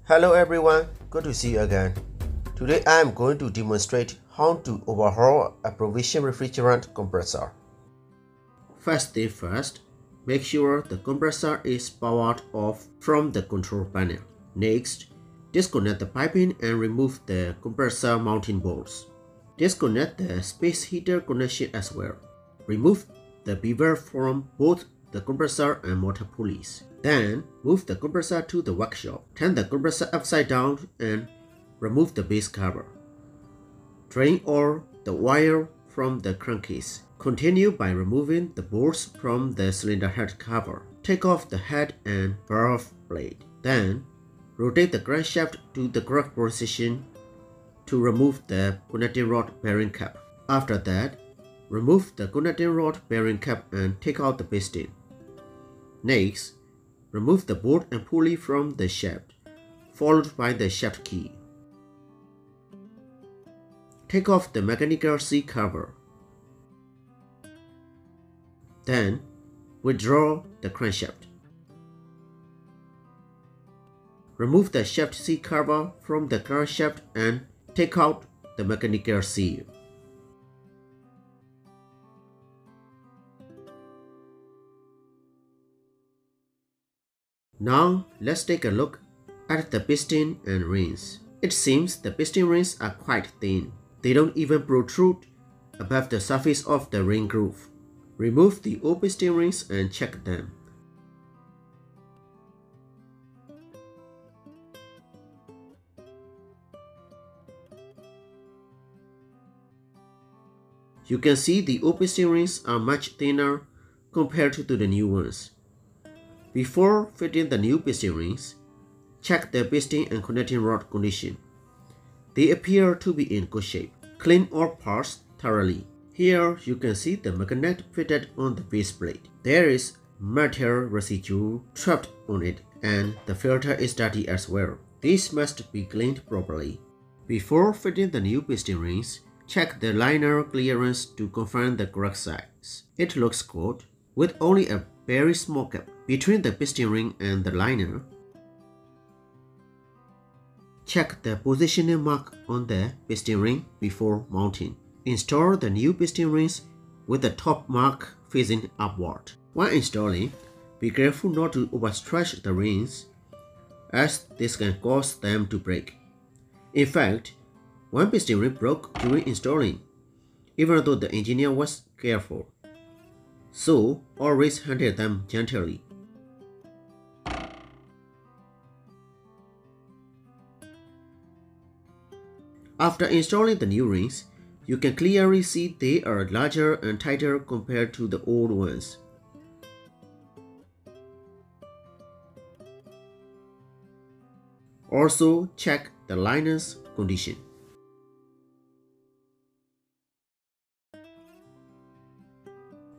Hello everyone, good to see you again. Today I am going to demonstrate how to overhaul a Provision refrigerant compressor. First thing first, make sure the compressor is powered off from the control panel. Next, disconnect the piping and remove the compressor mounting bolts. Disconnect the space heater connection as well. Remove the bevel from both the compressor and motor pulleys. Then, move the compressor to the workshop. Turn the compressor upside down and remove the base cover. Drain all the wire from the crankcase. Continue by removing the bolts from the cylinder head cover. Take off the head and valve blade. Then, rotate the crankshaft to the correct position to remove the connecting rod bearing cap. After that, remove the connecting rod bearing cap and take out the piston. Next, remove the bolt and pulley from the shaft, followed by the shaft key. Take off the mechanical seat cover. Then, withdraw the crankshaft. Remove the shaft seat cover from the crankshaft and take out the mechanical seal. Now, let's take a look at the piston and rings. It seems the piston rings are quite thin. They don't even protrude above the surface of the ring groove. Remove the old piston rings and check them. You can see the old piston rings are much thinner compared to the new ones. Before fitting the new piston rings, check the piston and connecting rod condition. They appear to be in good shape. Clean all parts thoroughly. Here you can see the magnet fitted on the base plate. There is metal residue trapped on it and the filter is dirty as well. This must be cleaned properly. Before fitting the new piston rings, check the liner clearance to confirm the correct size. It looks good, with only a very small gap between the piston ring and the liner. Check the positioning mark on the piston ring before mounting. Install the new piston rings with the top mark facing upward. While installing, be careful not to overstretch the rings, as this can cause them to break. In fact, one piston ring broke during installing, even though the engineer was careful. So, always handle them gently. After installing the new rings, you can clearly see they are larger and tighter compared to the old ones. Also, check the liner's condition.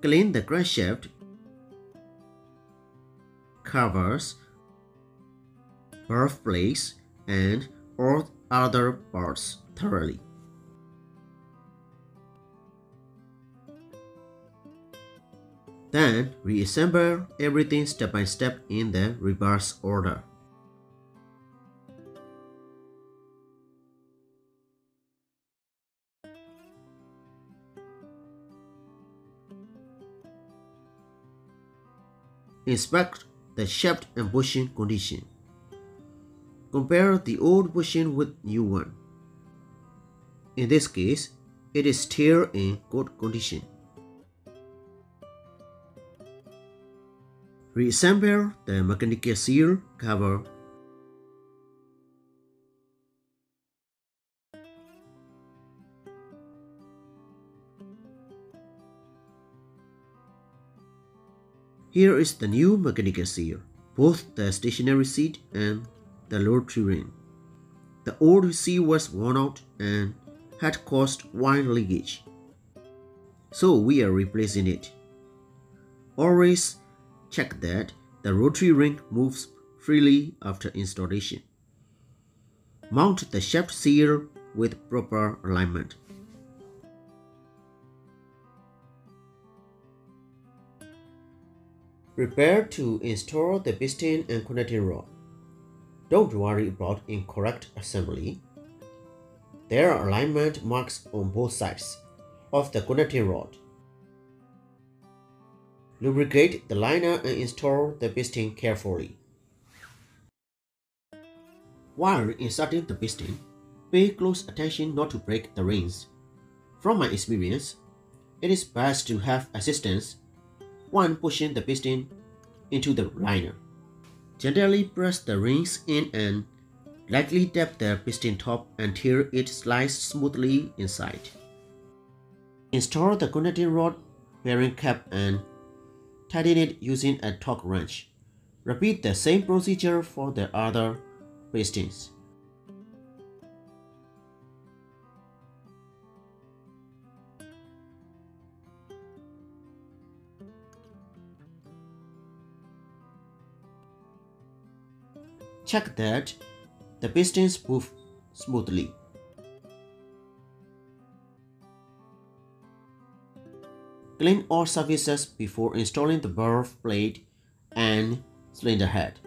Clean the crankshaft, covers, valve blades, and all other parts thoroughly. Then, reassemble everything step by step in the reverse order. Inspect the shaft and bushing condition. Compare the old bushing with new one. In this case, it is still in good condition. Reassemble the mechanical seal cover. Here is the new mechanical seal, both the stationary seat and the rotary ring. The old seal was worn out and had caused wire leakage, so we are replacing it. Always check that the rotary ring moves freely after installation. Mount the shaft seal with proper alignment. Prepare to install the piston and connecting rod. Don't worry about incorrect assembly. There are alignment marks on both sides of the connecting rod. Lubricate the liner and install the piston carefully. While inserting the piston, pay close attention not to break the rings. From my experience, it is best to have assistance when pushing the piston into the liner. Gently press the rings in and lightly tap the piston top until it slides smoothly inside. Install the connecting rod bearing cap and tighten it using a torque wrench. Repeat the same procedure for the other pistons. Check that the pistons move smoothly. Clean all surfaces before installing the valve plate and cylinder head.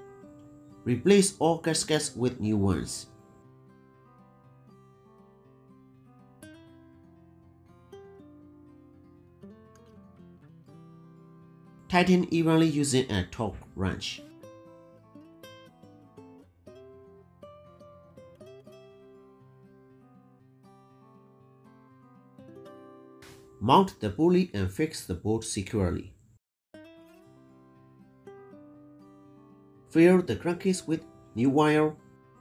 Replace all gaskets with new ones. Tighten evenly using a torque wrench. Mount the pulley and fix the bolt securely. Fill the crankcase with new wire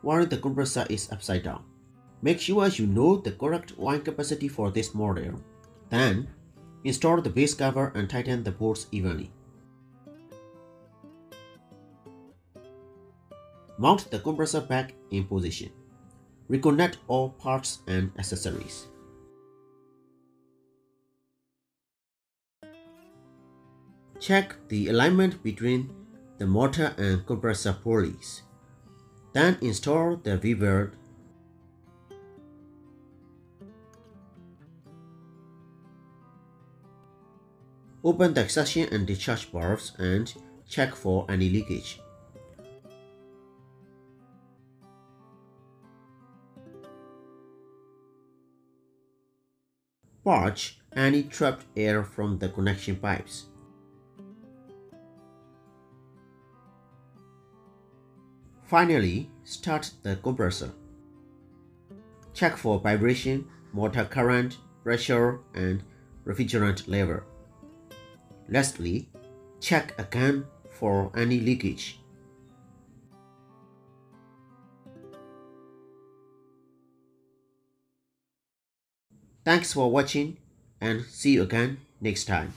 while the compressor is upside down. Make sure you know the correct wine capacity for this model. Then, install the base cover and tighten the bolts evenly. Mount the compressor back in position. Reconnect all parts and accessories. Check the alignment between the motor and compressor pulleys. Then install the V-weld. Open the extraction and discharge valves and check for any leakage. Purge any trapped air from the connection pipes. Finally, start the compressor. Check for vibration, motor current, pressure, and refrigerant level. Lastly, check again for any leakage. Thanks for watching and see you again next time.